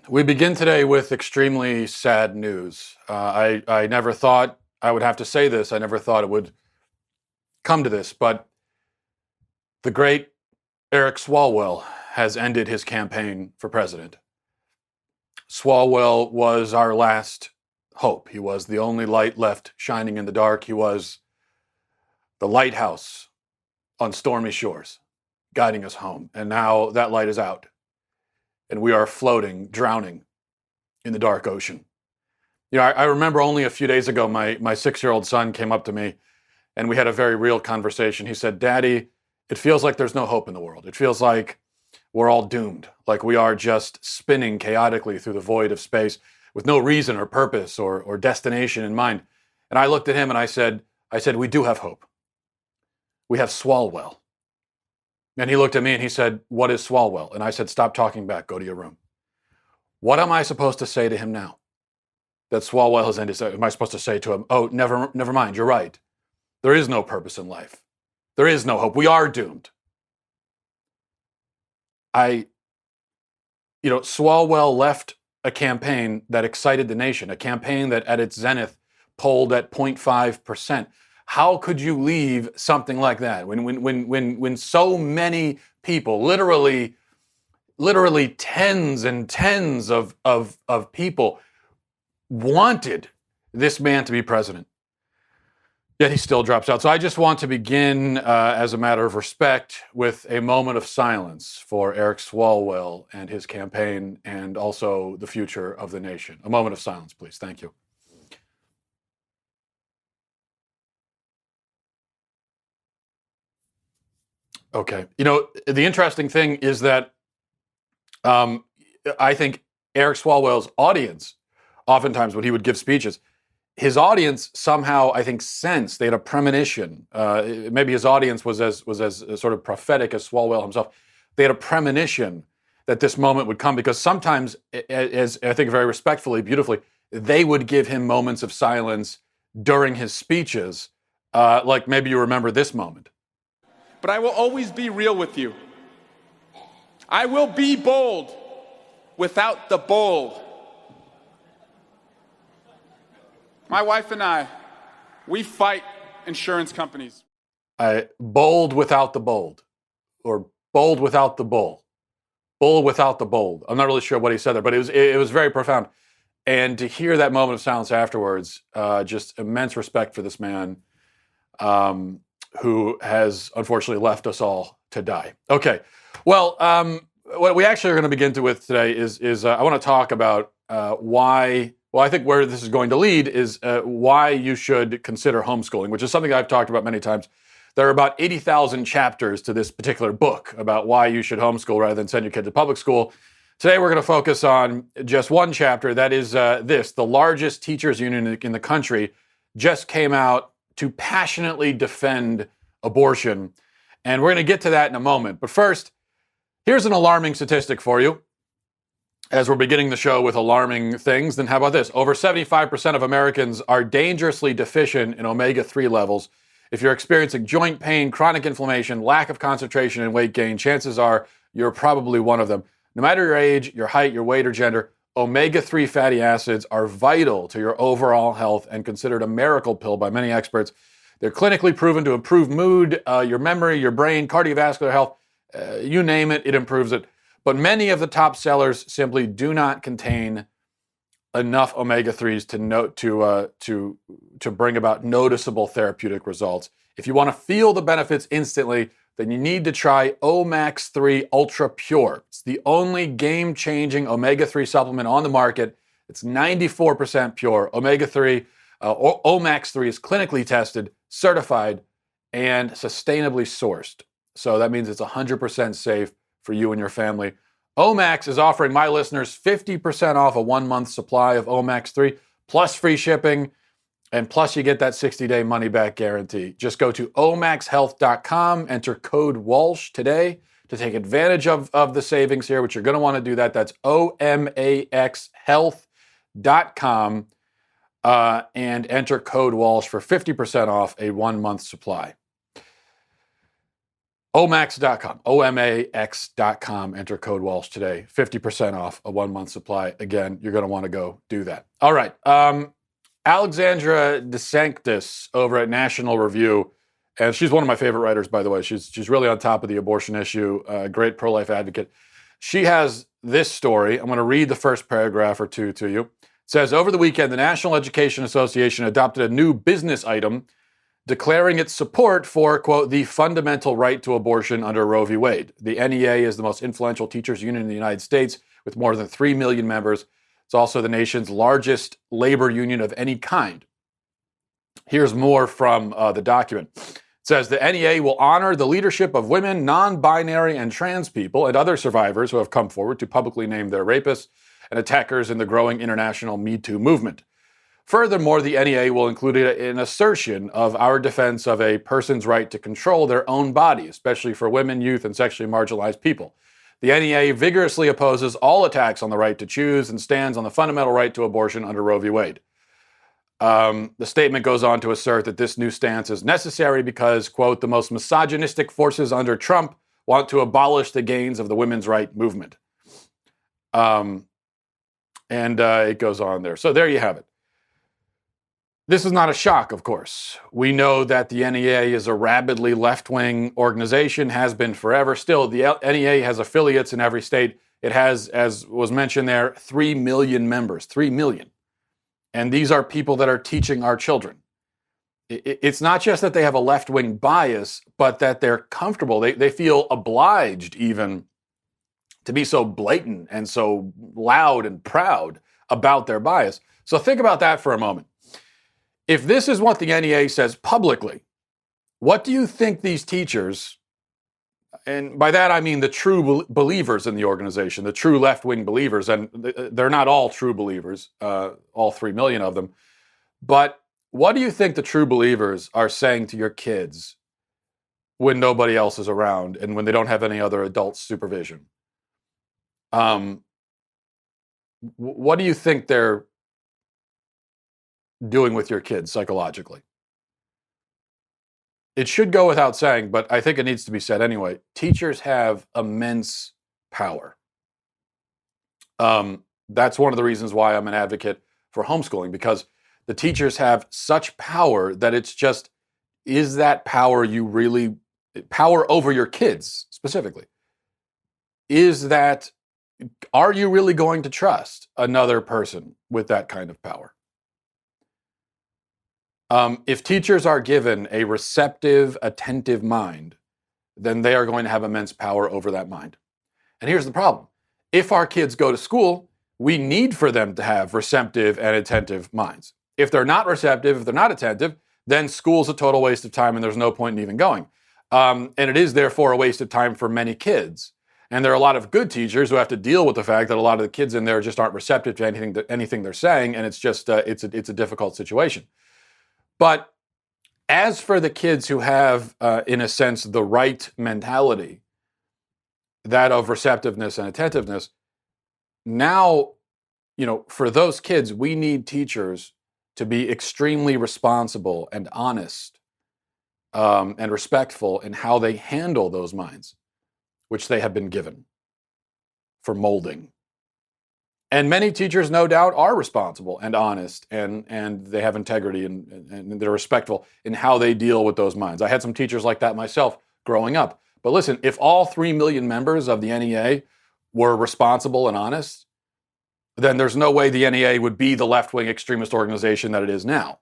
We begin today with extremely sad news. I never thought I would have to say this. I never thought it would come to this, but the great Eric Swalwell has ended his campaign for president. Swalwell was our last hope. He was the only light left shining in the dark. He was the lighthouse on stormy shores, guiding us home. And now that light is out, and we are floating, drowning in the dark ocean. You know, I remember only a few days ago, my 6-year-old son came up to me and we had a very real conversation. He said, "Daddy, it feels like there's no hope in the world. It feels like we're all doomed, like we are just spinning chaotically through the void of space with no reason or purpose or destination in mind." And I looked at him and I said, "We do have hope. We have Swalwell." And he looked at me and he said, "What is Swalwell?" And I said, "Stop talking back. Go to your room." What am I supposed to say to him now that Swalwell has ended? Am I supposed to say to him, "Oh, never mind. You're right. There is no purpose in life. There is no hope. We are doomed"? Swalwell left a campaign that excited the nation, a campaign that at its zenith polled at 0.5%. How could you leave something like that when so many people, literally tens and tens of people wanted this man to be president, yet he still drops out? So I just want to begin, as a matter of respect, with a moment of silence for Eric Swalwell and his campaign, and also the future of the nation. A moment of silence, please. Thank you. Okay. You know, the interesting thing is that I think Eric Swalwell's audience, oftentimes when he would give speeches, his audience somehow, I think, sensed, they had a premonition. Maybe his audience was as sort of prophetic as Swalwell himself. They had a premonition that this moment would come, because sometimes, as I think very respectfully, beautifully, they would give him moments of silence during his speeches. Like maybe you remember this moment. But I will always be real with you. I will be bold without the bold. My wife and I, we fight insurance companies. Bold without the bold, or bold without the bull. Bull without the bold. I'm not really sure what he said there, but it was very profound. And to hear that moment of silence afterwards, just immense respect for this man, who has unfortunately left us all to die. Okay, well, what we actually are going to begin with today is I want to talk about why. Well, I think where this is going to lead is why you should consider homeschooling, which is something I've talked about many times. There are about 80,000 chapters to this particular book about why you should homeschool rather than send your kid to public school. Today, we're going to focus on just one chapter. That is the largest teachers union in the country just came out to passionately defend abortion. And we're going to get to that in a moment. But first, here's an alarming statistic for you. As we're beginning the show with alarming things, then how about this? Over 75% of Americans are dangerously deficient in omega-3 levels. If you're experiencing joint pain, chronic inflammation, lack of concentration, and weight gain, chances are you're probably one of them. No matter your age, your height, your weight, or gender, omega-3 fatty acids are vital to your overall health and considered a miracle pill by many experts. They're clinically proven to improve mood, your memory, your brain, cardiovascular health, you name it, it improves it. But many of the top sellers simply do not contain enough omega-3s to bring about noticeable therapeutic results. If you want to feel the benefits instantly, then you need to try Omax 3 Ultra Pure. It's the only game-changing omega-3 supplement on the market. It's 94% pure. Omega-3, Omax 3 is clinically tested, certified, and sustainably sourced. So that means it's 100% safe for you and your family. Omax is offering my listeners 50% off a 1-month supply of Omax 3, plus free shipping, and plus you get that 60-day money-back guarantee. Just go to omaxhealth.com, enter code Walsh today to take advantage of the savings here, which you're going to want to do that. That's omaxhealth.com, and enter code Walsh for 50% off a 1-month supply. Omax.com, OMAX.com. Enter code Walsh today. 50% off a 1-month supply. Again, you're going to want to go do that. All right. Alexandra DeSanctis over at National Review, and she's one of my favorite writers, by the way. She's really on top of the abortion issue, great pro-life advocate. She has this story. I'm going to read the first paragraph or two to you. It says, over the weekend, the National Education Association adopted a new business item declaring its support for, quote, the fundamental right to abortion under Roe v. Wade. The NEA is the most influential teachers union in the United States with more than 3 million members. It's also the nation's largest labor union of any kind. Here's more from the document. It says the NEA will honor the leadership of women, non-binary, and trans people and other survivors who have come forward to publicly name their rapists and attackers in the growing international Me Too movement. Furthermore, the NEA will include an assertion of our defense of a person's right to control their own body, especially for women, youth, and sexually marginalized people. The NEA vigorously opposes all attacks on the right to choose and stands on the fundamental right to abortion under Roe v. Wade. The statement goes on to assert that this new stance is necessary because, quote, the most misogynistic forces under Trump want to abolish the gains of the women's right movement. And it goes on there. So there you have it. This is not a shock, of course. We know that the NEA is a rabidly left-wing organization, has been forever. Still, the NEA has affiliates in every state. It has, as was mentioned there, 3 million members, 3 million. And these are people that are teaching our children. It's not just that they have a left-wing bias, but that they're comfortable. They feel obliged even to be so blatant and so loud and proud about their bias. So think about that for a moment. If this is what the NEA says publicly, what do you think these teachers, and by that I mean the true believers in the organization, the true left-wing believers, and they're not all true believers, all 3 million of them, but what do you think the true believers are saying to your kids when nobody else is around and when they don't have any other adult supervision? What do you think they're doing with your kids psychologically? It should go without saying, but I think it needs to be said anyway. Teachers have immense power. That's one of the reasons why I'm an advocate for homeschooling, because the teachers have such power that it's just, is that power you really, power over your kids specifically? Are you really going to trust another person with that kind of power? If teachers are given a receptive, attentive mind, then they are going to have immense power over that mind. And here's the problem. If our kids go to school, we need for them to have receptive and attentive minds. If they're not receptive, if they're not attentive, then school's a total waste of time and there's no point in even going. And it is therefore a waste of time for many kids. And there are a lot of good teachers who have to deal with the fact that a lot of the kids in there just aren't receptive to anything they're saying, and it's just it's a difficult situation. But as for the kids who have, in a sense, the right mentality, that of receptiveness and attentiveness, now, for those kids, we need teachers to be extremely responsible and honest and respectful in how they handle those minds, which they have been given for molding. And many teachers, no doubt, are responsible and honest, and they have integrity and they're respectful in how they deal with those minds. I had some teachers like that myself growing up. But listen, if all 3 million members of the NEA were responsible and honest, then there's no way the NEA would be the left-wing extremist organization that it is now.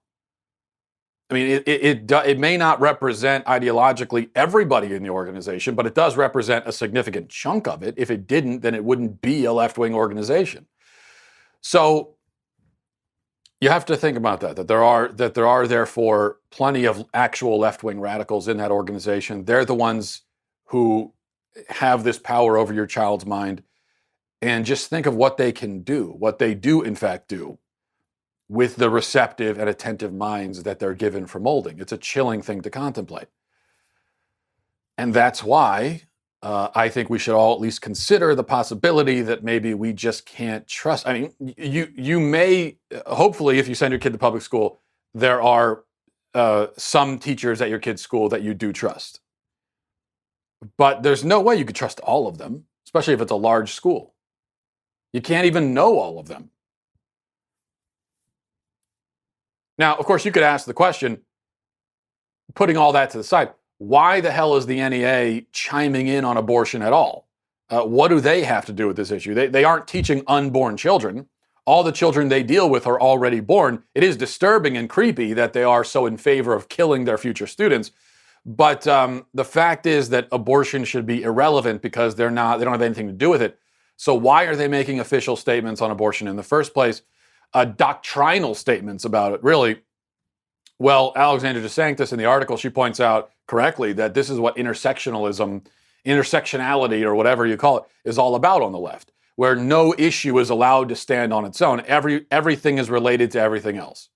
I mean, it may not represent ideologically everybody in the organization, but it does represent a significant chunk of it. If it didn't, then it wouldn't be a left-wing organization. So you have to think about that there are therefore plenty of actual left-wing radicals in that organization. They're the ones who have this power over your child's mind. And just think of what they can do, what they do in fact do with the receptive and attentive minds that they're given for molding. It's a chilling thing to contemplate. And that's why I think we should all at least consider the possibility that maybe we just can't trust. I mean, you may, hopefully, if you send your kid to public school, there are some teachers at your kid's school that you do trust. But there's no way you could trust all of them, especially if it's a large school. You can't even know all of them. Now, of course, you could ask the question, putting all that to the side, why the hell is the NEA chiming in on abortion at all? What do they have to do with this issue? They aren't teaching unborn children. All the children they deal with are already born. It is disturbing and creepy that they are so in favor of killing their future students. But the fact is that abortion should be irrelevant because they don't have anything to do with it. So why are they making official statements on abortion in the first place? Doctrinal statements about it, really. Well, Alexandra DeSanctis in the article, she points out correctly that this is what intersectionalism, intersectionality, or whatever you call it, is all about on the left, where no issue is allowed to stand on its own. Everything is related to everything else.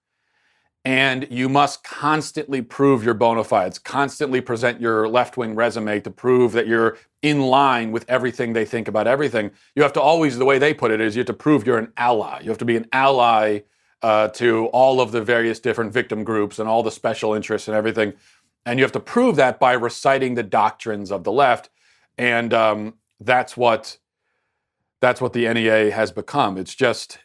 And you must constantly prove your bona fides, constantly present your left-wing resume to prove that you're in line with everything they think about everything. You have to always, the way they put it is, you have to prove you're an ally. You have to be an ally to all of the various different victim groups and all the special interests and everything. And you have to prove that by reciting the doctrines of the left. And that's what the NEA has become. It's just,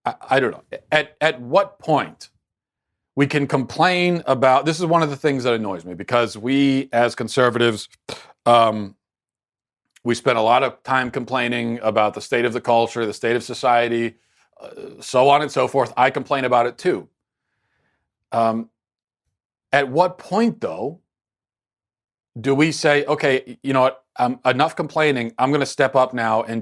I don't know. At what point we can complain about, this is one of the things that annoys me, because we as conservatives, we spend a lot of time complaining about the state of the culture, the state of society, so on and so forth. I complain about it too. At what point, though, do we say, okay, you know what, enough complaining, I'm going to step up now and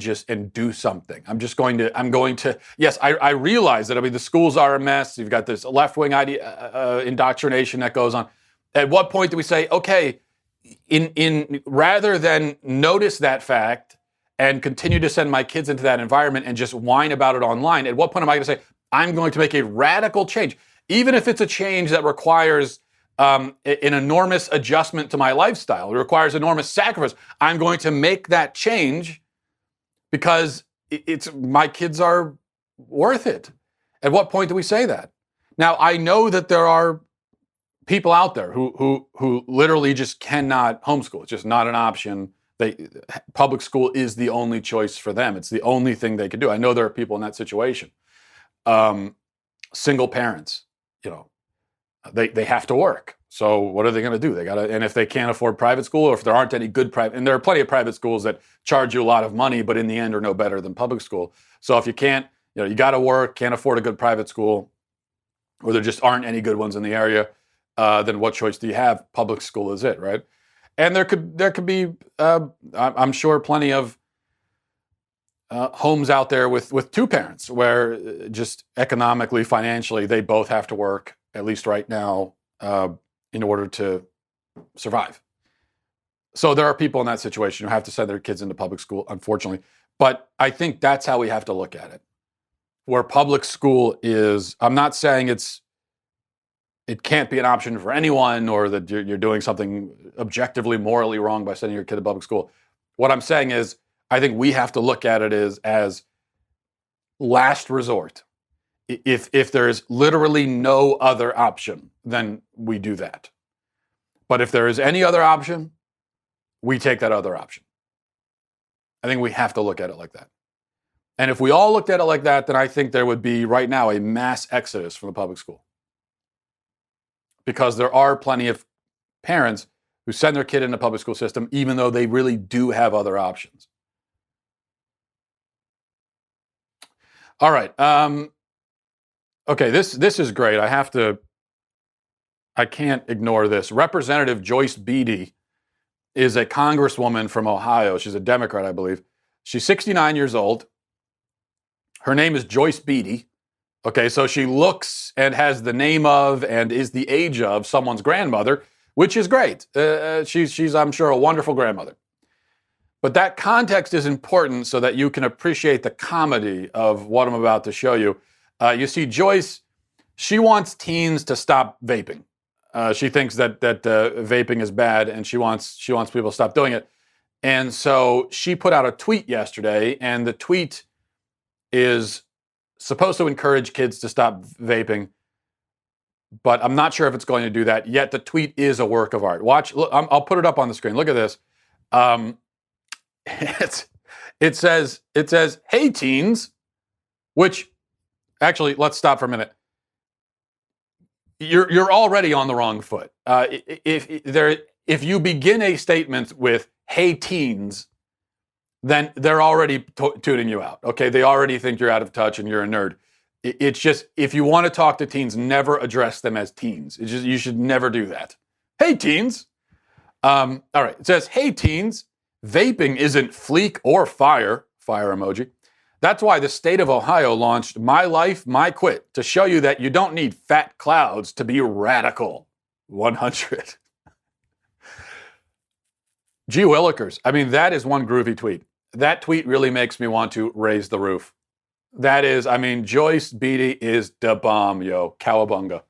do something. I'm going to, yes, I realize that, the schools are a mess. You've got this left-wing idea, indoctrination that goes on. At what point do we say, okay, rather than notice that fact and continue to send my kids into that environment and just whine about it online, at what point am I going to say, I'm going to make a radical change, even if it's a change that requires an enormous adjustment to my lifestyle, it requires enormous sacrifice. I'm going to make that change because my kids are worth it. At what point do we say that? Now, I know that there are people out there who literally just cannot homeschool. It's just not an option. Public school is the only choice for them. It's the only thing they can do. I know there are people in that situation. Single parents, they have to work. So what are they going to do? And if they can't afford private school, or if there aren't any good private, and there are plenty of private schools that charge you a lot of money, but in the end are no better than public school. So if you can't, you got to work, can't afford a good private school, or there just aren't any good ones in the area, then what choice do you have? Public school is it, right? And there could be, I'm sure, plenty of homes out there with two parents where just economically, financially, they both have to work, at least right now, in order to survive. So there are people in that situation who have to send their kids into public school, unfortunately. But I think that's how we have to look at it. Where public school is, I'm not saying it can't be an option for anyone, or that you're doing something objectively, morally wrong by sending your kid to public school. What I'm saying is, I think we have to look at it as last resort. If there's literally no other option, then we do that. But if there is any other option, we take that other option. I think we have to look at it like that. And if we all looked at it like that, then I think there would be right now a mass exodus from the public school. Because there are plenty of parents who send their kid in the public school system, even though they really do have other options. All right. Okay, this is great. I can't ignore this. Representative Joyce Beatty is a congresswoman from Ohio. She's a Democrat, I believe. She's 69 years old. Her name is Joyce Beatty. Okay, so she looks and has the name of and is the age of someone's grandmother, which is great. She's, I'm sure, a wonderful grandmother. But that context is important so that you can appreciate the comedy of what I'm about to show you. You see, Joyce, she wants teens to stop vaping. She thinks that vaping is bad, and she wants people to stop doing it. And so she put out a tweet yesterday, and the tweet is supposed to encourage kids to stop vaping. but I'm not sure if it's going to do that. Yet the tweet is a work of art. Watch, look, I'll put it up on the screen. Look at this. It says, "Hey teens," which actually, let's stop for a minute. You're already on the wrong foot. If you begin a statement with "Hey teens," then they're already tuning you out. Okay, they already think you're out of touch and you're a nerd. It's just, if you want to talk to teens, never address them as teens. It's just, you should never do that. Hey teens. All right, it says, "Hey teens, vaping isn't fleek or fire," fire emoji. "That's why the state of Ohio launched My Life, My Quit to show you that you don't need fat clouds to be radical." 100. Gee willikers. I mean, that is one groovy tweet. That tweet really makes me want to raise the roof. That is, I mean, Joyce Beatty is da bomb, yo. Cowabunga.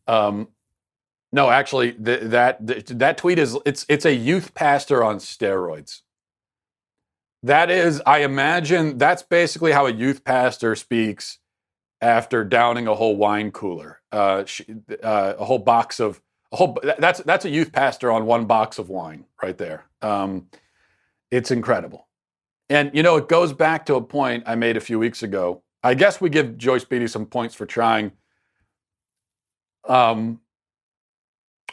No, actually, that tweet is, it's a youth pastor on steroids. That is, I imagine, that's basically how a youth pastor speaks after downing a whole wine cooler. That's a youth pastor on one box of wine right there. It's incredible. And, you know, it goes back to a point I made a few weeks ago. I guess we give Joyce Beatty some points for trying. Or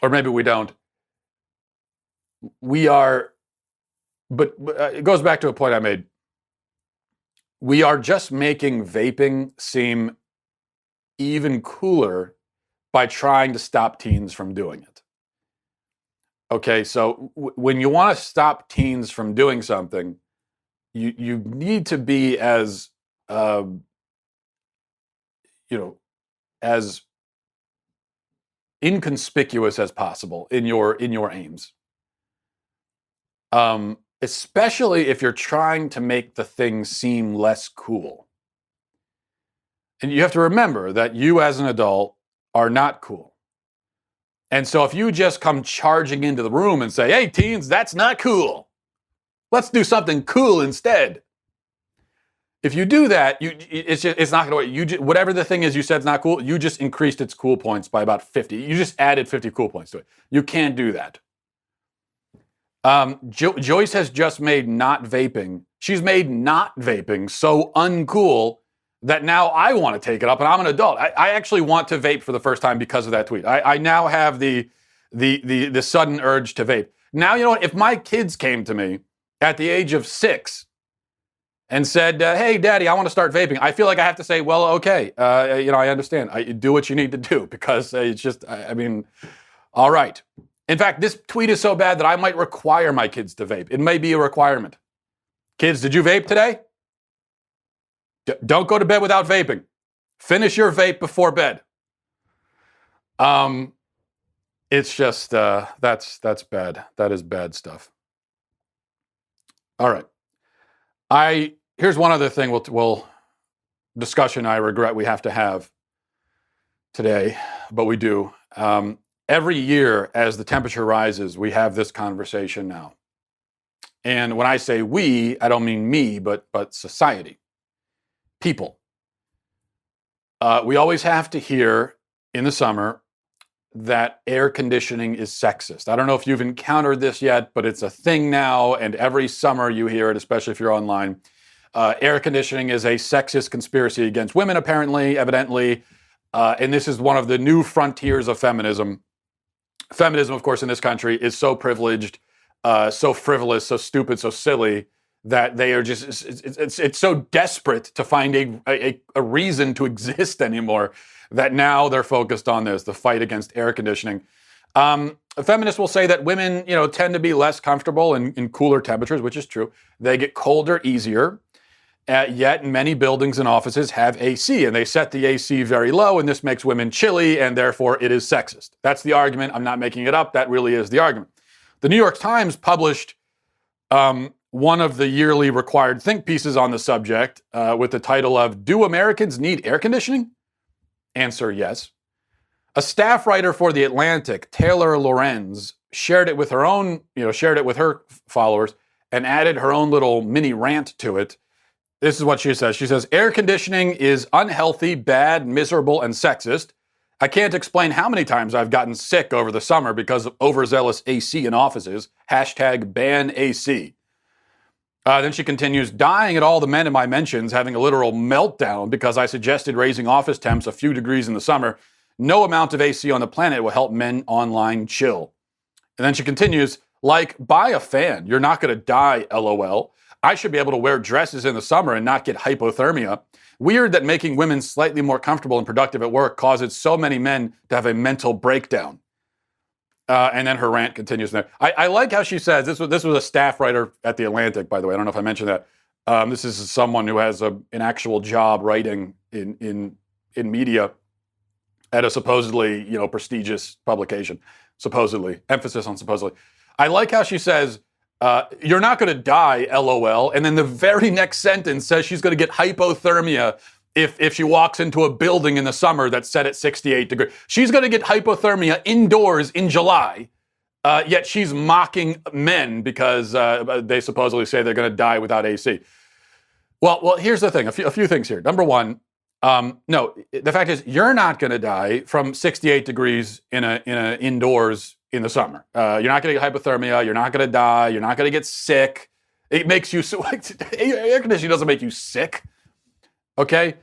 maybe we don't. But it goes back to a point I made. We are just making vaping seem even cooler by trying to stop teens from doing it. Okay, so when you want to stop teens from doing something, you need to be as as inconspicuous as possible in your aims. Especially if you're trying to make the thing seem less cool. And you have to remember that you as an adult are not cool. And so if you just come charging into the room and say, "Hey teens, that's not cool. Let's do something cool instead." If you do that, it's not going to work. Whatever the thing is you said is not cool, you just increased its cool points by about 50. You just added 50 cool points to it. You can't do that. Joyce has just made not vaping. She's made not vaping so uncool that now I want to take it up, and I'm an adult. I actually want to vape for the first time because of that tweet. I now have the sudden urge to vape. Now, you know what? If my kids came to me at the age of 6 and said, "Hey, Daddy, I want to start vaping," I feel like I have to say, "Well, okay, I understand. Do what you need to do," because it's just, I mean, all right. In fact, this tweet is so bad that I might require my kids to vape. It may be a requirement. Kids, did you vape today? Don't go to bed without vaping. Finish your vape before bed. It's just, that's bad. That is bad stuff. All right. Here's one other thing discussion I regret we have to have today, but we do. Every year as the temperature rises, we have this conversation now. And when I say we, I don't mean me, but society, people. We always have to hear in the summer that air conditioning is sexist. I don't know if you've encountered this yet, but it's a thing now, and every summer you hear it, especially if you're online. Air conditioning is a sexist conspiracy against women, evidently, and this is one of the new frontiers of feminism. Feminism, of course, in this country is so privileged, so frivolous, so stupid, so silly that they are just, it's so desperate to find a reason to exist anymore that now they're focused on this, the fight against air conditioning. Feminists will say that women, tend to be less comfortable in cooler temperatures, which is true. They get colder easier. Yet many buildings and offices have AC, and they set the AC very low, and this makes women chilly, and therefore it is sexist. That's the argument. I'm not making it up. That really is the argument. The New York Times published one of the yearly required think pieces on the subject with the title of "Do Americans Need Air Conditioning?" Answer, yes. A staff writer for The Atlantic, Taylor Lorenz, shared it with her followers and added her own little mini rant to it. This is what she says. She says, "Air conditioning is unhealthy, bad, miserable, and sexist. I can't explain how many times I've gotten sick over the summer because of overzealous AC in offices. Hashtag ban AC. Then she continues, dying at all the men in my mentions, having a literal meltdown because I suggested raising office temps a few degrees in the summer. No amount of AC on the planet will help men online chill. And then she continues, like, buy a fan. You're not going to die, LOL. I should be able to wear dresses in the summer and not get hypothermia. Weird that making women slightly more comfortable and productive at work causes so many men to have a mental breakdown. And then her rant continues there. I like how she says, this was a staff writer at The Atlantic, by the way. I don't know if I mentioned that. This is someone who has an actual job writing in media at a supposedly, prestigious publication. Supposedly. Emphasis on supposedly. I like how she says, you're not going to die, LOL. And then the very next sentence says she's going to get hypothermia if she walks into a building in the summer that's set at 68 degrees. She's going to get hypothermia indoors in July, yet she's mocking men because they supposedly say they're going to die without AC. Well, here's the thing. A few things here. Number one, no, the fact is you're not going to die from 68 degrees in a indoors in the summer. You're not going to get hypothermia. You're not going to die. You're not going to get sick. It makes you so. Air conditioning doesn't make you sick. Okay?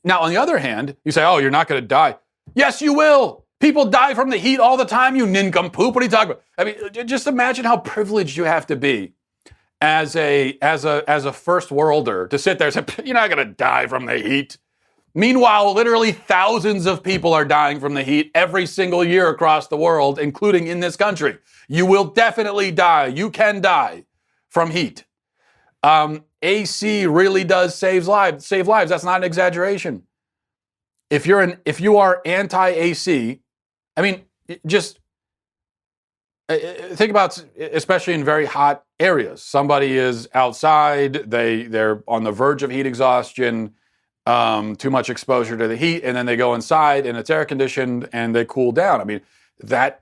Now, on the other hand, you say, oh, you're not going to die. Yes, you will. People die from the heat all the time, you nincompoop. What are you talking about? I mean, just imagine how privileged you have to be as a first worlder to sit there and say, you're not going to die from the heat. Meanwhile, literally thousands of people are dying from the heat every single year across the world, including in this country. You will definitely die. You can die from heat. AC really does save lives. That's not an exaggeration. If you are anti-AC, I mean, just think about, especially in very hot areas. Somebody is outside, they're on the verge of heat exhaustion, too much exposure to the heat, and then they go inside and it's air conditioned and they cool down. I mean, that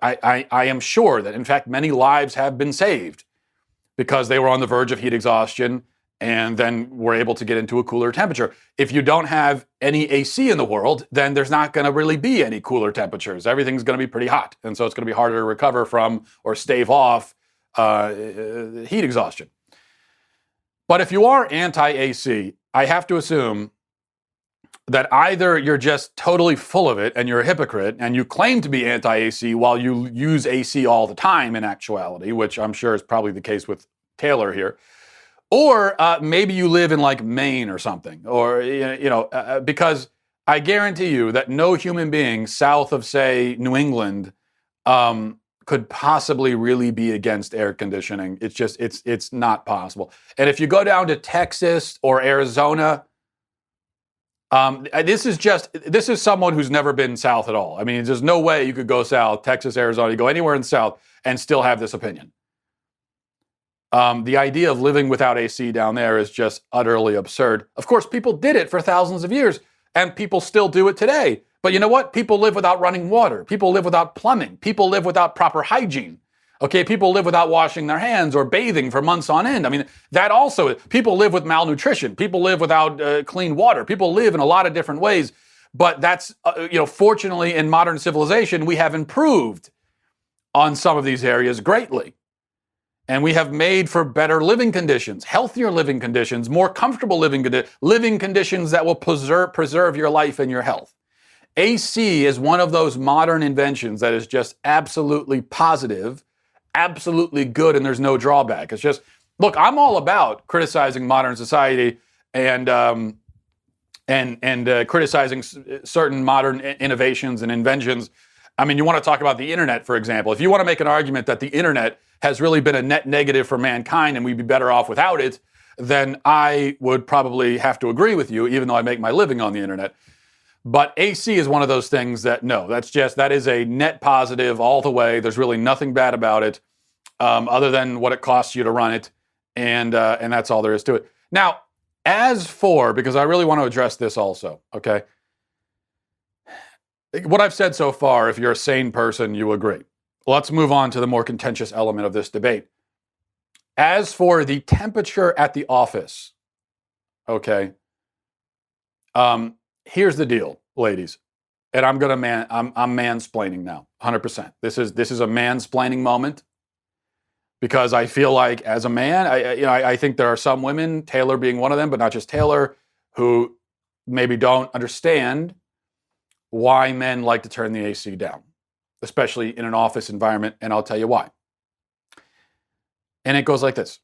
I am sure that in fact many lives have been saved because they were on the verge of heat exhaustion and then were able to get into a cooler temperature. If you don't have any AC in the world, then there's not going to really be any cooler temperatures. Everything's going to be pretty hot. And so it's going to be harder to recover from or stave off heat exhaustion. But if you are anti-AC, I have to assume that either you're just totally full of it and you're a hypocrite and you claim to be anti-AC while you use AC all the time in actuality, which I'm sure is probably the case with Taylor here, or maybe you live in like Maine or something, or, because I guarantee you that no human being south of, say, New England could possibly really be against air conditioning. It's just, it's not possible. And if you go down to Texas or Arizona, this is someone who's never been south at all. I mean, there's no way you could go south, Texas, Arizona, you go anywhere in the south and still have this opinion. The idea of living without AC down there is just utterly absurd. Of course, people did it for thousands of years, and people still do it today. But you know what? People live without running water. People live without plumbing. People live without proper hygiene. Okay, people live without washing their hands or bathing for months on end. I mean, that also, people live with malnutrition. People live without clean water. People live in a lot of different ways. But that's, fortunately in modern civilization, we have improved on some of these areas greatly. And we have made for better living conditions, healthier living conditions, more comfortable living conditions that will preserve your life and your health. AC is one of those modern inventions that is just absolutely positive, absolutely good, and there's no drawback. It's just, look, I'm all about criticizing modern society and criticizing certain modern innovations and inventions. I mean, you want to talk about the internet, for example. If you want to make an argument that the internet has really been a net negative for mankind and we'd be better off without it, then I would probably have to agree with you, even though I make my living on the internet. But AC is one of those things that, no, that is a net positive all the way. There's really nothing bad about it, other than what it costs you to run it. And that's all there is to it. Now, as for, because I really want to address this also, okay? What I've said so far, if you're a sane person, you agree. Let's move on to the more contentious element of this debate. As for the temperature at the office, okay, here's the deal, ladies. and I'm mansplaining now, 100%. This is a mansplaining moment because I feel like as a man, I think there are some women, Taylor being one of them, but not just Taylor, who maybe don't understand why men like to turn the AC down, especially in an office environment, and I'll tell you why. And it goes like this.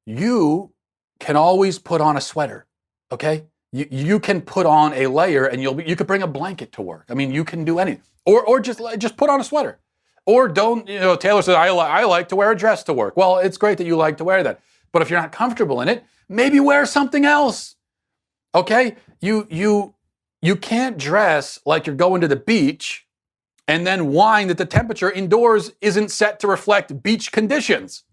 You can always put on a sweater, okay? You can put on a layer and you could bring a blanket to work. I mean, you can do anything. Or just put on a sweater. Or don't, Taylor says, I like to wear a dress to work. Well, it's great that you like to wear that. But if you're not comfortable in it, maybe wear something else. Okay? You can't dress like you're going to the beach and then whine that the temperature indoors isn't set to reflect beach conditions.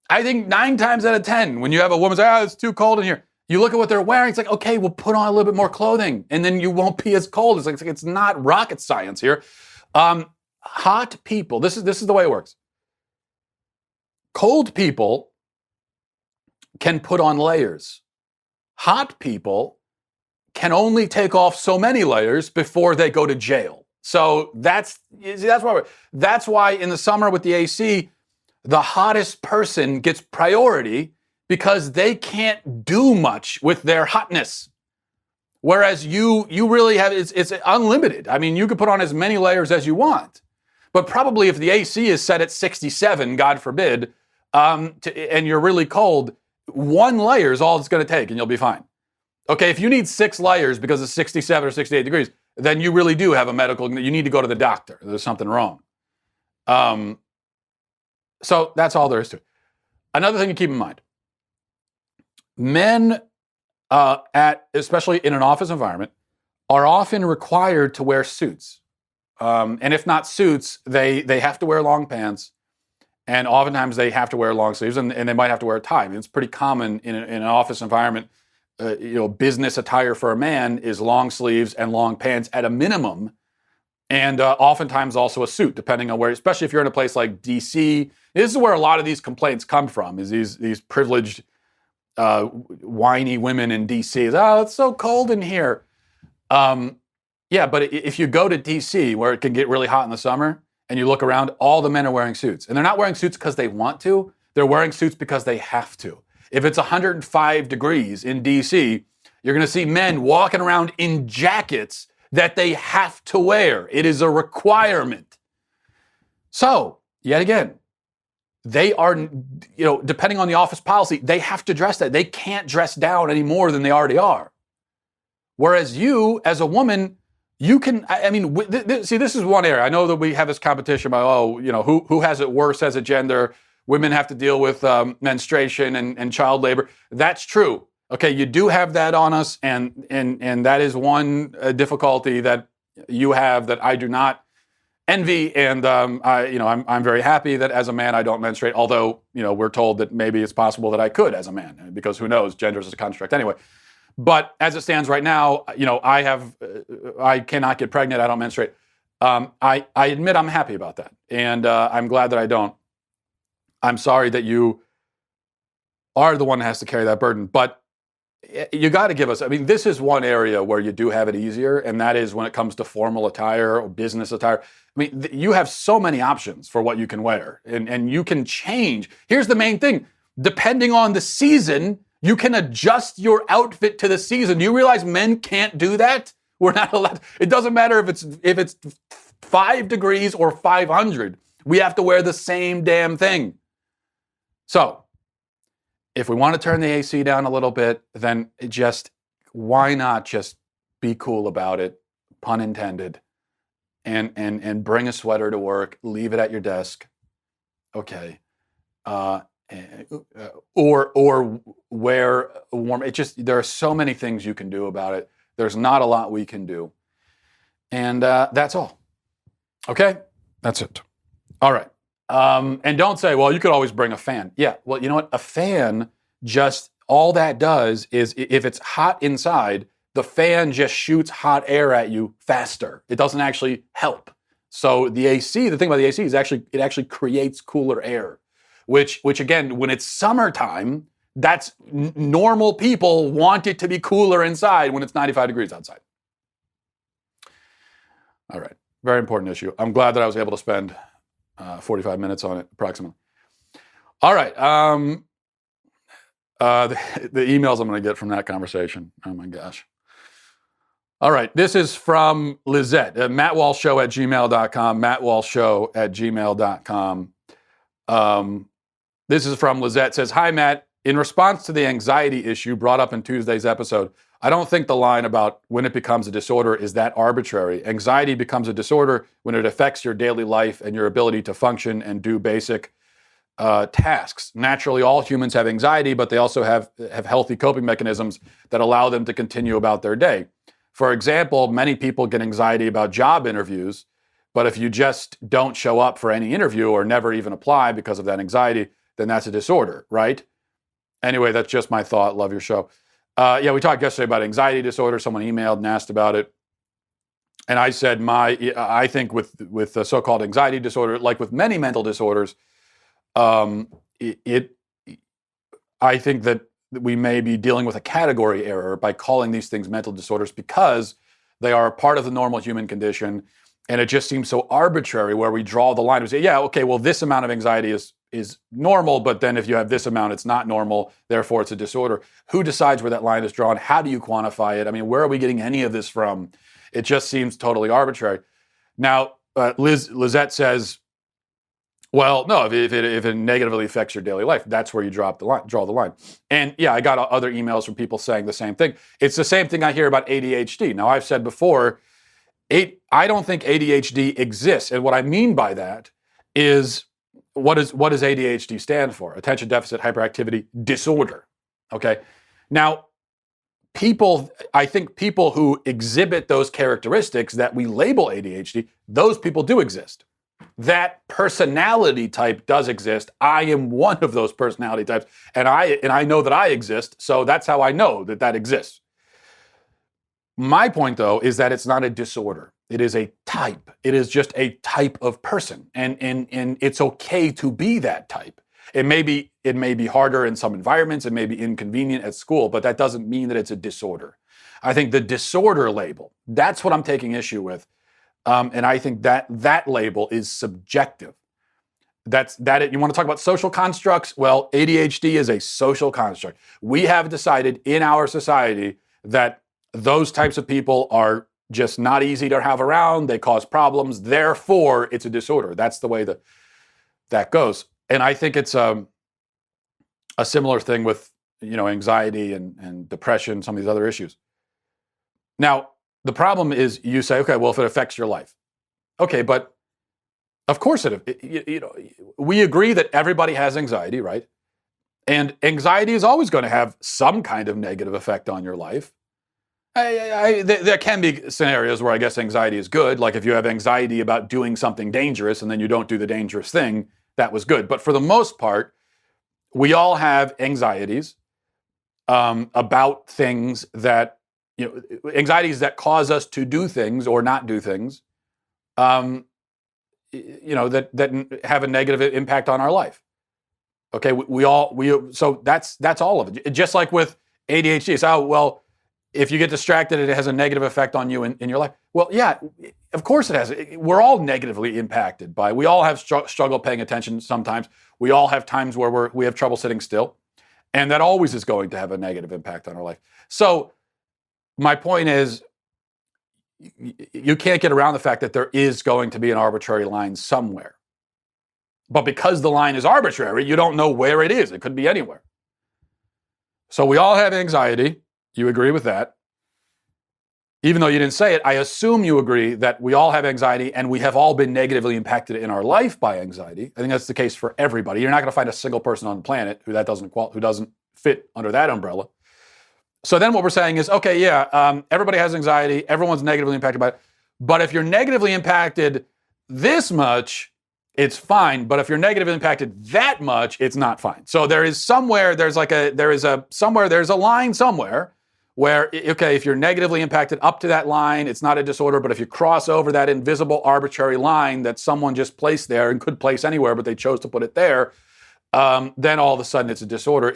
I think 9 times out of 10, when you have a woman say, it's too cold in here, you look at what they're wearing, it's like, okay, we'll put on a little bit more clothing and then you won't be as cold. It's like it's not rocket science here. Hot people, this is the way it works. Cold people can put on layers. Hot people can only take off so many layers before they go to jail. So that's why in the summer with the AC, the hottest person gets priority because they can't do much with their hotness. Whereas you really have, it's unlimited. I mean, you could put on as many layers as you want. But probably if the AC is set at 67, God forbid, and you're really cold, 1 layer is all it's going to take and you'll be fine. Okay, if you need 6 layers because it's 67 or 68 degrees, then you really do have a medical, you need to go to the doctor. There's something wrong. So that's all there is to it. Another thing to keep in mind. Men, especially in an office environment, are often required to wear suits. And if not suits, they have to wear long pants. And oftentimes they have to wear long sleeves and they might have to wear a tie. I mean, it's pretty common in an office environment. Business attire for a man is long sleeves and long pants at a minimum. And oftentimes also a suit, depending on where, especially if you're in a place like DC. This is where a lot of these complaints come from, is these privileged, whiny women in DC. Oh, it's so cold in here. Yeah, but if you go to DC, where it can get really hot in the summer, and you look around, all the men are wearing suits. And they're not wearing suits because they want to. They're wearing suits because they have to. If it's 105 degrees in DC, you're going to see men walking around in jackets that they have to wear. It is a requirement. So, yet again, they are, depending on the office policy, they have to dress that. They can't dress down any more than they already are. Whereas you, as a woman, you can, see, this is one area. I know that we have this competition about, who has it worse as a gender. Women have to deal with menstruation and child labor. That's true. Okay, you do have that on us, and that is one difficulty that you have that I do not envy. And I'm very happy that as a man I don't menstruate. Although we're told that maybe it's possible that I could as a man, because who knows? Gender is a construct anyway. But as it stands right now, I cannot get pregnant. I don't menstruate. I admit I'm happy about that, and I'm glad that I don't. I'm sorry that you are the one that has to carry that burden, but you got to give us, this is one area where you do have it easier, and that is when it comes to formal attire or business attire. You have so many options for what you can wear, and you can change. Here's the main thing. Depending on the season, you can adjust your outfit to the season. Do you realize men can't do that? We're not allowed. It doesn't matter if it's 5 degrees or 500. We have to wear the same damn thing. So, if we want to turn the AC down a little bit, then why not just be cool about it, pun intended, and bring a sweater to work, leave it at your desk, okay, or wear a warm. There are so many things you can do about it. There's not a lot we can do, and that's all. Okay, that's it. All right. And don't say, well, you could always bring a fan. Yeah, well, you know what? A fan all that does is, if it's hot inside, the fan just shoots hot air at you faster. It doesn't actually help. So the thing about the AC is it actually creates cooler air, which again, when it's summertime, that's normal people want it to be cooler inside when it's 95 degrees outside. All right. Very important issue. I'm glad that I was able to spend 45 minutes on it, approximately. All right. The emails I'm going to get from that conversation. Oh, my gosh. All right. This is from Lizette, mattwalshshow@gmail.com, mattwalshshow@gmail.com. This is from Lizette. Says, hi, Matt. In response to the anxiety issue brought up in Tuesday's episode, I don't think the line about when it becomes a disorder is that arbitrary. Anxiety becomes a disorder when it affects your daily life and your ability to function and do basic tasks. Naturally, all humans have anxiety, but they also have healthy coping mechanisms that allow them to continue about their day. For example, many people get anxiety about job interviews, but if you just don't show up for any interview or never even apply because of that anxiety, then that's a disorder, right? Anyway, that's just my thought. Love your show. Yeah, we talked yesterday about anxiety disorder. Someone emailed and asked about it. And I said, I think with the so-called anxiety disorder, like with many mental disorders, I think that we may be dealing with a category error by calling these things mental disorders because they are a part of the normal human condition. And it just seems so arbitrary where we draw the line. We say, yeah, okay, well, this amount of anxiety is normal, but then if you have this amount, it's not normal, therefore it's a disorder. Who decides where that line is drawn? How do you quantify it? I mean, where are we getting any of this from? It just seems totally arbitrary. Now, Lizette says, well, no, if it negatively affects your daily life, that's where you draw the line. And yeah, I got other emails from people saying the same thing. It's the same thing I hear about ADHD. Now, I've said before, I don't think ADHD exists. And what I mean by that is, what does ADHD stand for? Attention Deficit Hyperactivity Disorder. Okay. Now, I think people who exhibit those characteristics that we label ADHD, those people do exist. That personality type does exist. I am one of those personality types, and I know that I exist, so that's how I know that exists. My point, though, is that it's not a disorder. It is a type. It is just a type of person, and it's okay to be that type. It may be harder in some environments. It may be inconvenient at school, but that doesn't mean that it's a disorder. I think the disorder label, that's what I'm taking issue with. And I think that label is subjective. You want to talk about social constructs? Well, ADHD is a social construct. We have decided in our society that those types of people are just not easy to have around. They cause problems. Therefore, it's a disorder. That's the way that goes. And I think it's a similar thing with anxiety and depression, some of these other issues. Now, the problem is you say, okay, well, if it affects your life. Okay, but of course we agree that everybody has anxiety, right? And anxiety is always going to have some kind of negative effect on your life. There can be scenarios where I guess anxiety is good. Like if you have anxiety about doing something dangerous and then you don't do the dangerous thing, that was good. But for the most part, we all have anxieties about things that, anxieties that cause us to do things or not do things, that have a negative impact on our life. Okay, so that's all of it. Just like with ADHD, so if you get distracted, it has a negative effect on you in your life. Well, yeah, of course it has. We're all negatively impacted by. We all have struggle paying attention sometimes. We all have times where we have trouble sitting still, and that always is going to have a negative impact on our life. So my point is, you can't get around the fact that there is going to be an arbitrary line somewhere. But because the line is arbitrary, you don't know where it is. It could be anywhere. So we all have anxiety. You agree with that? Even though you didn't say it, I assume you agree that we all have anxiety and we have all been negatively impacted in our life by anxiety. I think that's the case for everybody. You're not going to find a single person on the planet who doesn't fit under that umbrella. So then what we're saying is, okay, yeah, everybody has anxiety. Everyone's negatively impacted by it. But if you're negatively impacted this much, it's fine. But if you're negatively impacted that much, it's not fine. So there's a line somewhere where, okay, if you're negatively impacted up to that line, it's not a disorder. But if you cross over that invisible arbitrary line that someone just placed there and could place anywhere, but they chose to put it there, then all of a sudden it's a disorder.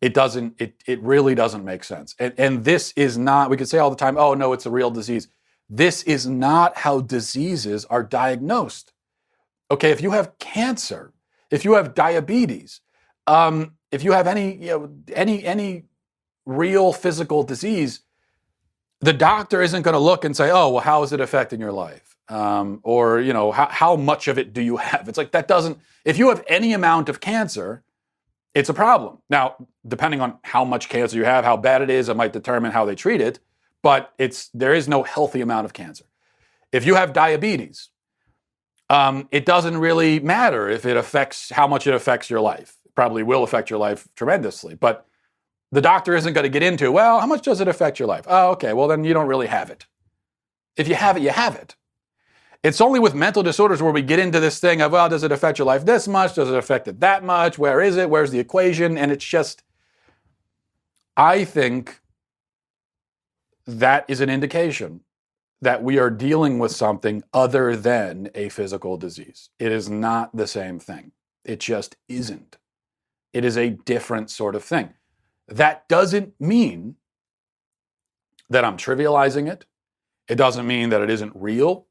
It really doesn't make sense. And this is not, we could say all the time, oh no, it's a real disease. This is not how diseases are diagnosed. Okay, if you have cancer, if you have diabetes, if you have any real physical disease, the doctor isn't going to look and say, "Oh, well, how is it affecting your life?" Or how much of it do you have? It's like that doesn't. If you have any amount of cancer, it's a problem. Now, depending on how much cancer you have, how bad it is, it might determine how they treat it. But there is no healthy amount of cancer. If you have diabetes, it doesn't really matter if it affects how much it affects your life. It probably will affect your life tremendously, but the doctor isn't going to get into, well, how much does it affect your life? Oh, okay, well then you don't really have it. If you have it, you have it. It's only with mental disorders where we get into this thing of, well, does it affect your life this much? Does it affect it that much? Where is it? Where's the equation? And it's just, I think that is an indication that we are dealing with something other than a physical disease. It is not the same thing. It just isn't. It is a different sort of thing. That doesn't mean that I'm trivializing it. It doesn't mean that it isn't real.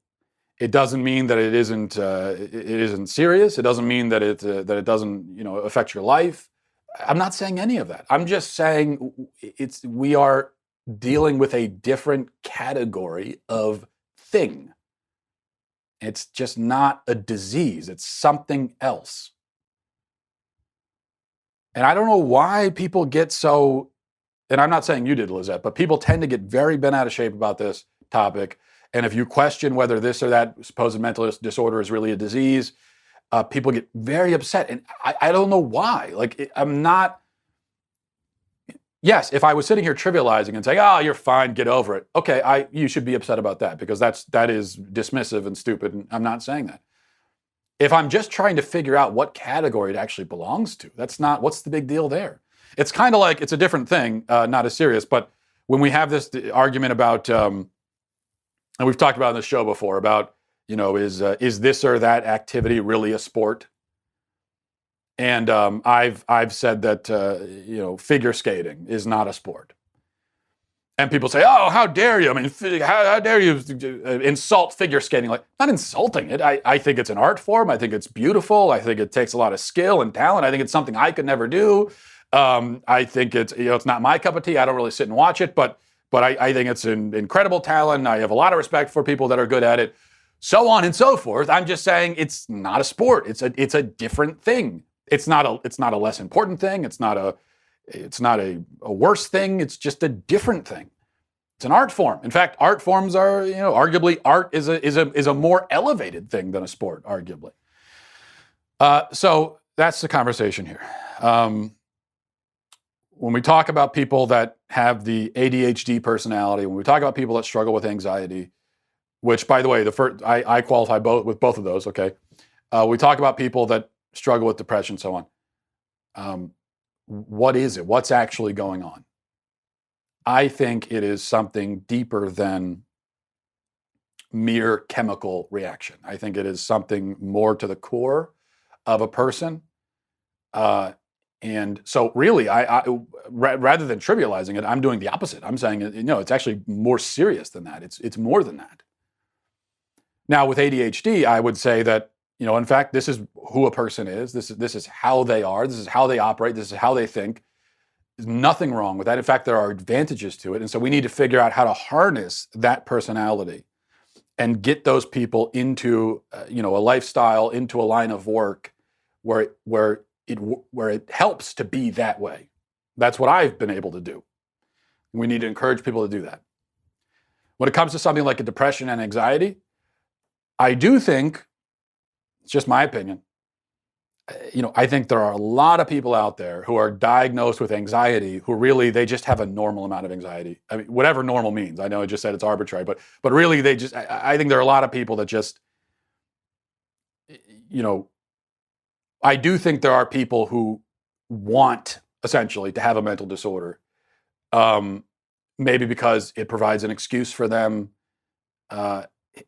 It doesn't mean that it isn't serious. It doesn't mean that it doesn't affect your life. I'm not saying any of that. I'm just saying we are dealing with a different category of thing. It's just not a disease. It's something else. And I don't know why people get so, and I'm not saying you did, Lizette, but people tend to get very bent out of shape about this topic. And if you question whether this or that supposed mental disorder is really a disease, people get very upset. And I don't know why. I'm not. Yes, if I was sitting here trivializing and saying, "Oh, you're fine, get over it," okay, you should be upset about that because that is dismissive and stupid, and I'm not saying that. If I'm just trying to figure out what category it actually belongs to, what's the big deal there? It's kind of like, it's a different thing, not as serious, but when we have this argument about, and we've talked about on the show before about, is this or that activity really a sport? And I've said that figure skating is not a sport. And people say, "Oh, how dare you? I mean, how dare you insult figure skating?" Like, not insulting it. I think it's an art form. I think it's beautiful. I think it takes a lot of skill and talent. I think it's something I could never do. I think it's not my cup of tea. I don't really sit and watch it, but I think it's an incredible talent. I have a lot of respect for people that are good at it, so on and so forth. I'm just saying it's not a sport. It's a different thing. It's not a less important thing. It's not a worse thing. It's just a different thing. It's an art form. In fact, art forms are, arguably art is a more elevated thing than a sport, arguably. So that's the conversation here. When we talk about people that have the ADHD personality, when we talk about people that struggle with anxiety, which, by the way, I qualify with both of those. Okay, we talk about people that struggle with depression, so on. What is it? What's actually going on? I think it is something deeper than mere chemical reaction. I think it is something more to the core of a person. And so really, rather than trivializing it, I'm doing the opposite. I'm saying, it's actually more serious than that. It's more than that. Now, with ADHD, I would say that, in fact, this is who a person is. This is how they are. This is how they operate. This is how they think. There's nothing wrong with that. In fact, there are advantages to it. And so we need to figure out how to harness that personality and get those people into, a lifestyle, into a line of work where it helps to be that way. That's what I've been able to do. We need to encourage people to do that. When it comes to something like a depression and anxiety, I do think, it's just my opinion, I think there are a lot of people out there who are diagnosed with anxiety who really, they just have a normal amount of anxiety. I mean, whatever normal means. I know I just said it's arbitrary, but really I think there are a lot of people that just, I do think there are people who want essentially to have a mental disorder, maybe because it provides an excuse for them.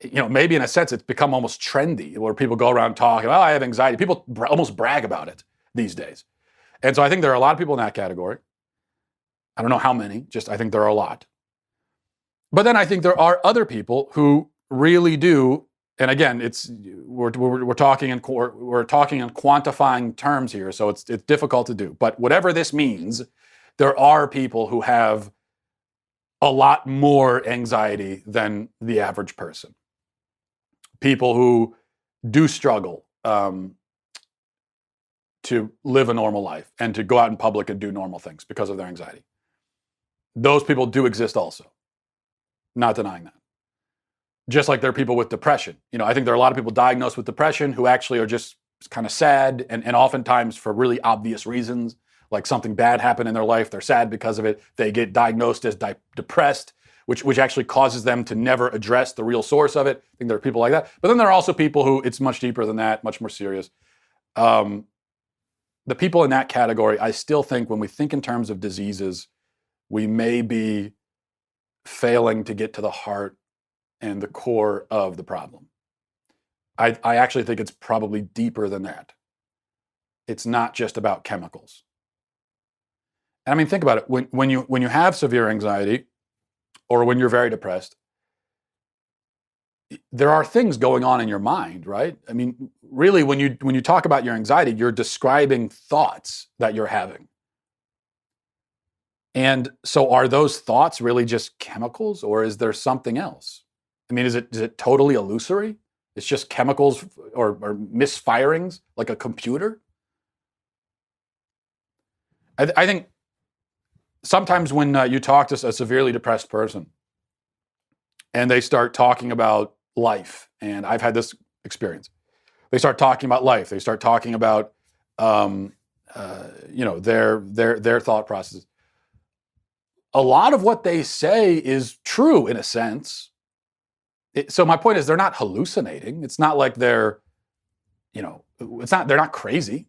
Maybe in a sense it's become almost trendy where people go around talking, "Oh, I have anxiety." People almost brag about it these days. And so I think there are a lot of people in that category. I don't know how many, just I think there are a lot. But then I think there are other people who really do, and again, we're talking in quantifying terms here, so it's difficult to do. But whatever this means, there are people who have a lot more anxiety than the average person. People who do struggle to live a normal life and to go out in public and do normal things because of their anxiety. Those people do exist also. Not denying that. Just like there are people with depression. I think there are a lot of people diagnosed with depression who actually are just kind of sad, and oftentimes for really obvious reasons, like something bad happened in their life, they're sad because of it, they get diagnosed as depressed, which actually causes them to never address the real source of it. I think there are people like that. But then there are also people who it's much deeper than that, much more serious. The people in that category, I still think when we think in terms of diseases, we may be failing to get to the heart and the core of the problem. I actually think it's probably deeper than that. It's not just about chemicals. And I mean, think about it. When you have severe anxiety, or when you're very depressed, there are things going on in your mind, right? I mean, really, when you talk about your anxiety, you're describing thoughts that you're having. And so are those thoughts really just chemicals, or is there something else? I mean, is it totally illusory? It's just chemicals or misfirings like a computer? I think sometimes when you talk to a severely depressed person and they start talking about life, and I've had this experience, they start talking about life. They start talking about their thought processes. A lot of what they say is true in a sense. So my point is, they're not hallucinating. It's not like they're not crazy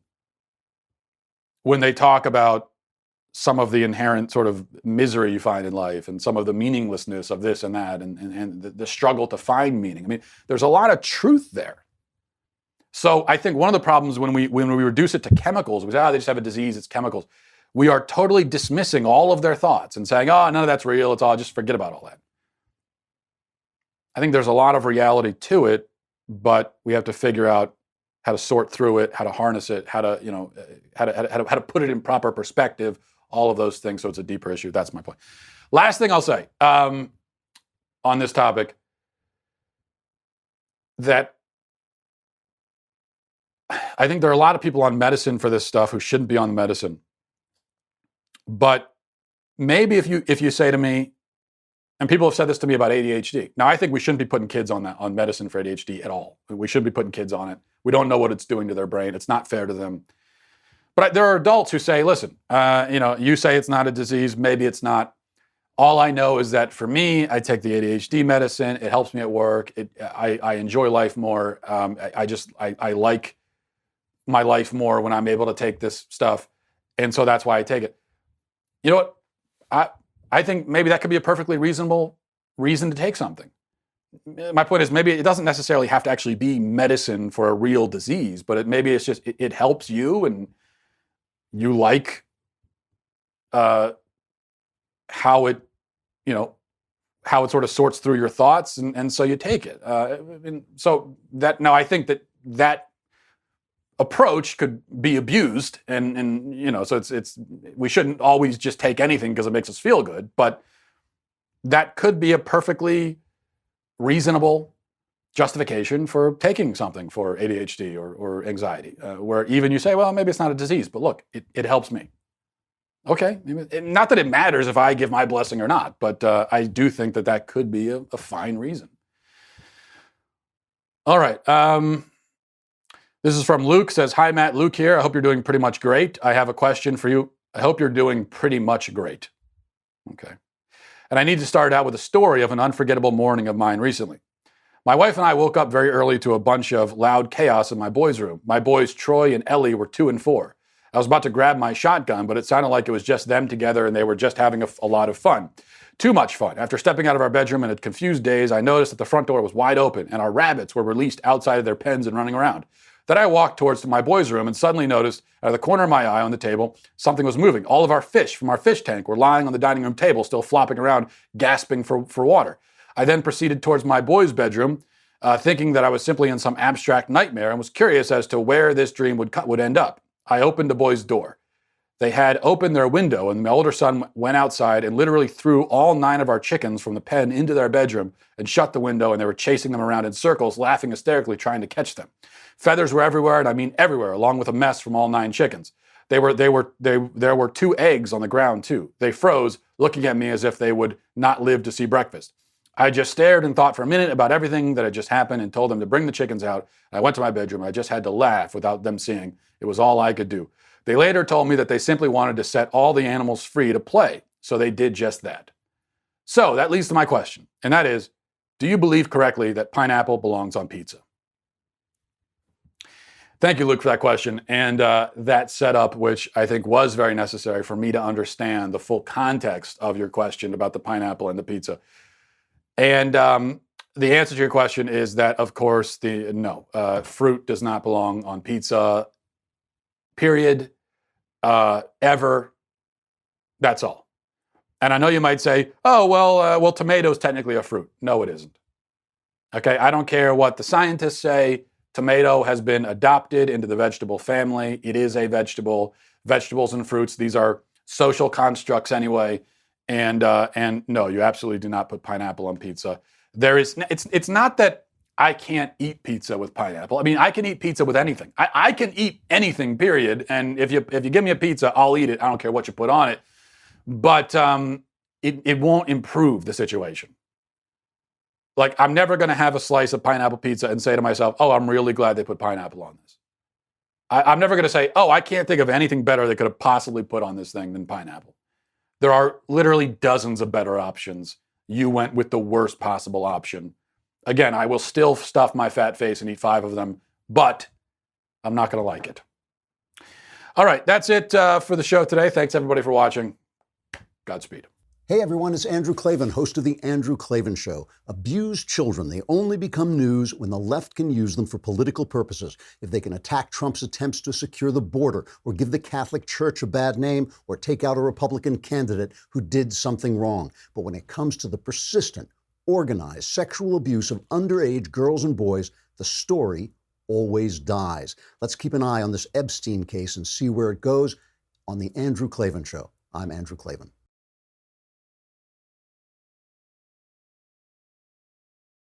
when they talk about some of the inherent sort of misery you find in life and some of the meaninglessness of this and that and the struggle to find meaning. I mean, there's a lot of truth there. So I think one of the problems when we reduce it to chemicals, we say, they just have a disease, it's chemicals. We are totally dismissing all of their thoughts and saying, none of that's real, it's all, just forget about all that. I think there's a lot of reality to it, but we have to figure out how to sort through it, how to harness it, how to put it in proper perspective, all of those things, so it's a deeper issue. That's my point. Last thing I'll say on this topic, that I think there are a lot of people on medicine for this stuff who shouldn't be on the medicine. But maybe if you say to me, and people have said this to me about ADHD. Now, I think we shouldn't be putting kids on medicine for ADHD at all. We shouldn't be putting kids on it. We don't know what it's doing to their brain. It's not fair to them. But there are adults who say, listen, you say it's not a disease. Maybe it's not. All I know is that for me, I take the ADHD medicine. It helps me at work. I enjoy life more. I like my life more when I'm able to take this stuff. And so that's why I take it. You know what? I think maybe that could be a perfectly reasonable reason to take something. My point is, maybe it doesn't necessarily have to actually be medicine for a real disease, but maybe it's just, it helps you and you like how it sort of sorts through your thoughts, and so you take it. I think that approach could be abused, and so it's we shouldn't always just take anything because it makes us feel good, but that could be a perfectly reasonable justification for taking something for ADHD or anxiety, where even you say, well, maybe it's not a disease, but look, it helps me. Okay, not that it matters if I give my blessing or not, but I do think that could be a fine reason. All right. This is from Luke, says, hi, Matt, Luke here. I hope you're doing pretty much great. I have a question for you. I hope you're doing pretty much great. Okay. And I need to start out with a story of an unforgettable morning of mine recently. My wife and I woke up very early to a bunch of loud chaos in my boys' room. My boys, Troy and Ellie, were 2 and 4. I was about to grab my shotgun, but it sounded like it was just them together and they were just having a lot of fun. Too much fun. After stepping out of our bedroom in a confused daze, I noticed that the front door was wide open and our rabbits were released outside of their pens and running around. Then I walked towards my boys' room and suddenly noticed out of the corner of my eye on the table, something was moving. All of our fish from our fish tank were lying on the dining room table, still flopping around, gasping for water. I then proceeded towards my boys' bedroom, thinking that I was simply in some abstract nightmare and was curious as to where this dream would end up. I opened the boys' door. They had opened their window, and my older son went outside and literally threw all 9 of our chickens from the pen into their bedroom and shut the window, and they were chasing them around in circles, laughing hysterically, trying to catch them. Feathers were everywhere, and I mean everywhere, along with a mess from all 9 chickens. There were 2 eggs on the ground too. They froze, looking at me as if they would not live to see breakfast. I just stared and thought for a minute about everything that had just happened and told them to bring the chickens out. I went to my bedroom. I just had to laugh without them seeing. It was all I could do. They later told me that they simply wanted to set all the animals free to play, so they did just that. So that leads to my question, and that is, do you believe correctly that pineapple belongs on pizza? Thank you, Luke, for that question and that setup, which I think was very necessary for me to understand the full context of your question about the pineapple and the pizza. And the answer to your question is that, of course, no, fruit does not belong on pizza, period, ever. That's all. And I know you might say, oh, well, tomato's technically a fruit. No, it isn't. Okay, I don't care what the scientists say. Tomato has been adopted into the vegetable family. It is a vegetable. Vegetables and fruits, these are social constructs anyway. And no, you absolutely do not put pineapple on pizza. It's not that I can't eat pizza with pineapple. I mean, I can eat pizza with anything. I can eat anything, period. And if you give me a pizza, I'll eat it. I don't care what you put on it. But it won't improve the situation. Like, I'm never going to have a slice of pineapple pizza and say to myself, oh, I'm really glad they put pineapple on this. I'm never going to say, oh, I can't think of anything better they could have possibly put on this thing than pineapple. There are literally dozens of better options. You went with the worst possible option. Again, I will still stuff my fat face and eat 5 of them, but I'm not going to like it. All right, that's it for the show today. Thanks, everybody, for watching. Godspeed. Hey everyone, it's Andrew Klavan, host of The Andrew Klavan Show. Abused children, they only become news when the left can use them for political purposes. If they can attack Trump's attempts to secure the border, or give the Catholic Church a bad name, or take out a Republican candidate who did something wrong. But when it comes to the persistent, organized sexual abuse of underage girls and boys, the story always dies. Let's keep an eye on this Epstein case and see where it goes on The Andrew Klavan Show. I'm Andrew Klavan.